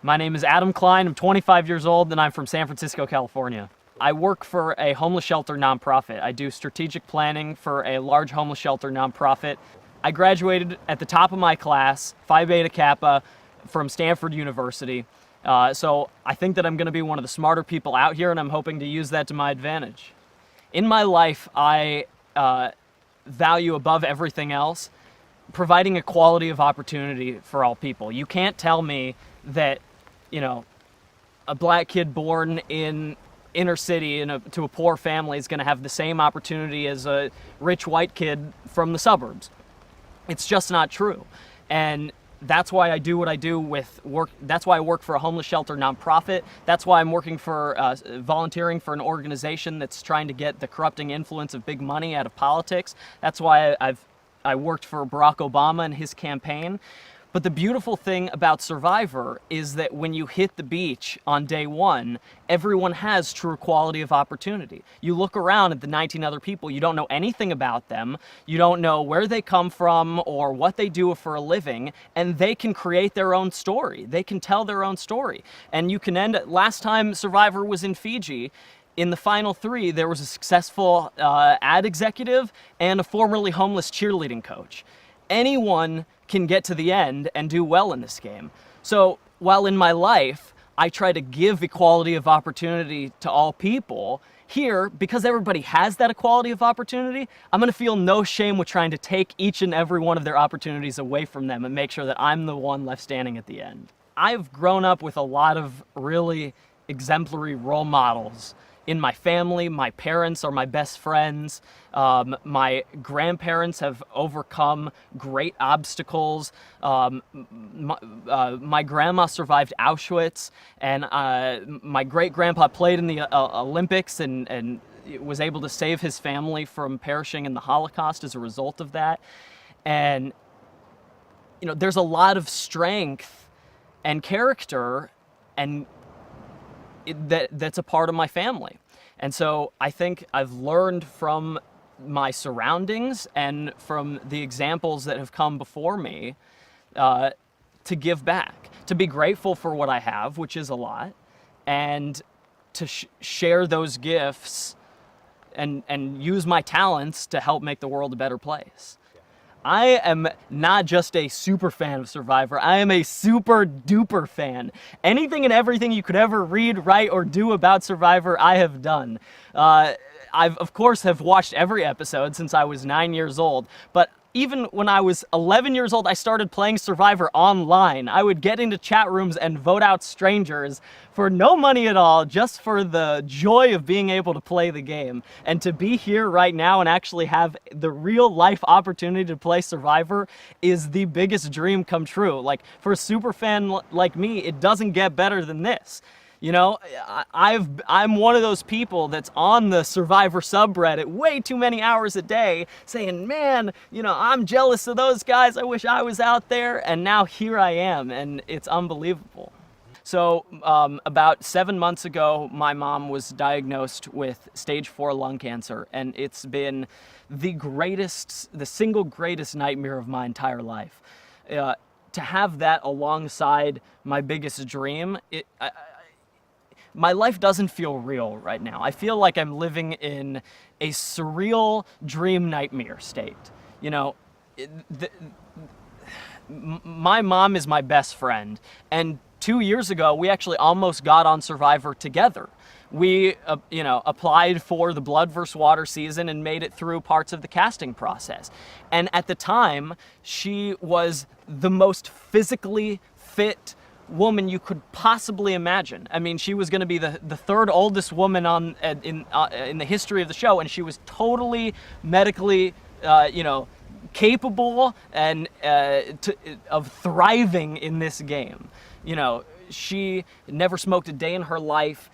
My name is Adam Klein. I'm 25 years old, and I'm from San Francisco, California. I work for a homeless shelter nonprofit. I do strategic planning for a large homeless shelter nonprofit. I graduated at the top of my class, Phi Beta Kappa, from Stanford University. So I think that I'm going to be one of the smarter people out here, and I'm hoping to use that to my advantage. In my life, I value above everything else providing equality of opportunity for all people. You can't tell me that, a black kid born in inner city to a poor family is going to have the same opportunity as a rich white kid from the suburbs. It's just not true. And that's why I do what I do with work. That's why I work for a homeless shelter nonprofit. That's why I'm working for volunteering for an organization that's trying to get the corrupting influence of big money out of politics. That's why I worked for Barack Obama and his campaign. But the beautiful thing about Survivor is that when you hit the beach on day one, everyone has true equality of opportunity. You look around at the 19 other people, you don't know anything about them, you don't know where they come from or what they do for a living, and they can create their own story. They can tell their own story. And you can last time Survivor was in Fiji, in the final three, there was a successful ad executive and a formerly homeless cheerleading coach. Anyone can get to the end and do well in this game. So while in my life, I try to give equality of opportunity to all people, here, because everybody has that equality of opportunity, I'm gonna feel no shame with trying to take each and every one of their opportunities away from them and make sure that I'm the one left standing at the end. I've grown up with a lot of really exemplary role models in my family. My parents are my best friends. My grandparents have overcome great obstacles. My grandma survived Auschwitz, and my great-grandpa played in the Olympics and was able to save his family from perishing in the Holocaust as a result of that. And there's a lot of strength and character and that's a part of my family. And so I think I've learned from my surroundings and from the examples that have come before me to give back, to be grateful for what I have, which is a lot, and to share those gifts and use my talents to help make the world a better place. I am not just a super fan of Survivor, I am a super duper fan. Anything and everything you could ever read, write, or do about Survivor, I have done. I've, of course, have watched every episode since I was 9 years old, but even when I was 11 years old, I started playing Survivor online. I would get into chat rooms and vote out strangers for no money at all, just for the joy of being able to play the game. And to be here right now and actually have the real life opportunity to play Survivor is the biggest dream come true. Like, for a super fan like me, it doesn't get better than this. I'm one of those people that's on the Survivor subreddit way too many hours a day saying, man, I'm jealous of those guys. I wish I was out there. And now here I am, and it's unbelievable. So about 7 months ago, my mom was diagnosed with stage 4 lung cancer, and it's been the single greatest nightmare of my entire life. To have that alongside my biggest dream, my life doesn't feel real right now. I feel like I'm living in a surreal dream nightmare state. My mom is my best friend, and 2 years ago, we actually almost got on Survivor together. We, applied for the Blood vs. Water season and made it through parts of the casting process. And at the time, she was the most physically fit woman you could possibly imagine. I mean, she was going to be the third oldest woman in the history of the show, and she was totally medically, capable and of thriving in this game. She never smoked a day in her life,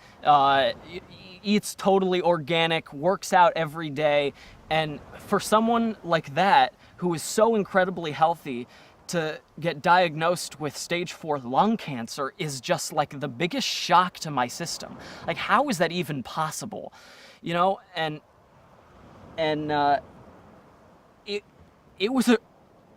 eats totally organic, works out every day, and for someone like that who is so incredibly healthy, to get diagnosed with stage 4 lung cancer is just like the biggest shock to my system. Like, how is that even possible? It was a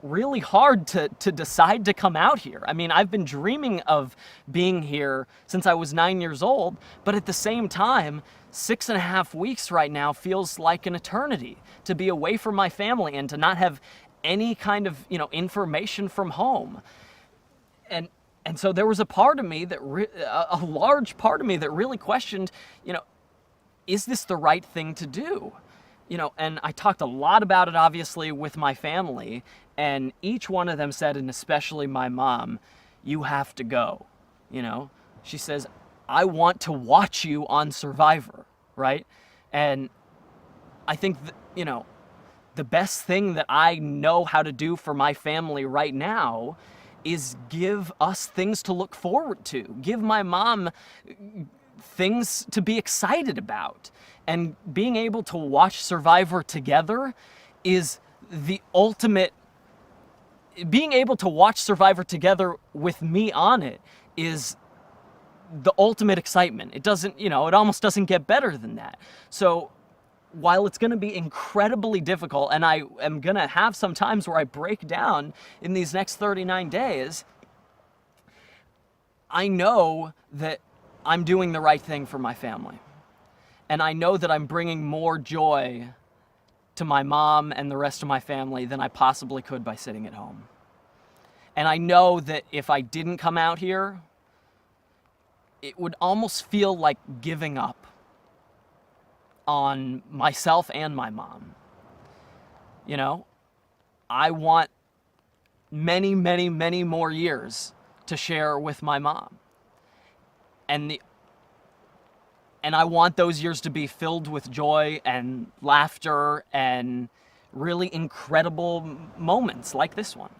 really hard to decide to come out here. I mean, I've been dreaming of being here since I was 9 years old, but at the same time, 6.5 weeks right now feels like an eternity to be away from my family and to not have any kind of, information from home. And so there was a part of me that, a large part of me that really questioned, is this the right thing to do? And I talked a lot about it, obviously, with my family, and each one of them said, and especially my mom, you have to go. She says, I want to watch you on Survivor, right? And I think, the best thing that I know how to do for my family right now is give us things to look forward to, give my mom things to be excited about. And being able to watch Survivor together is the ultimate. Being able to watch Survivor together with me on it is the ultimate excitement. It doesn't, it almost doesn't get better than that. So while it's going to be incredibly difficult, and I am going to have some times where I break down in these next 39 days, I know that I'm doing the right thing for my family. And I know that I'm bringing more joy to my mom and the rest of my family than I possibly could by sitting at home. And I know that if I didn't come out here, it would almost feel like giving up on myself and my mom. I want many, many, many more years to share with my mom. And I want those years to be filled with joy and laughter and really incredible moments like this one.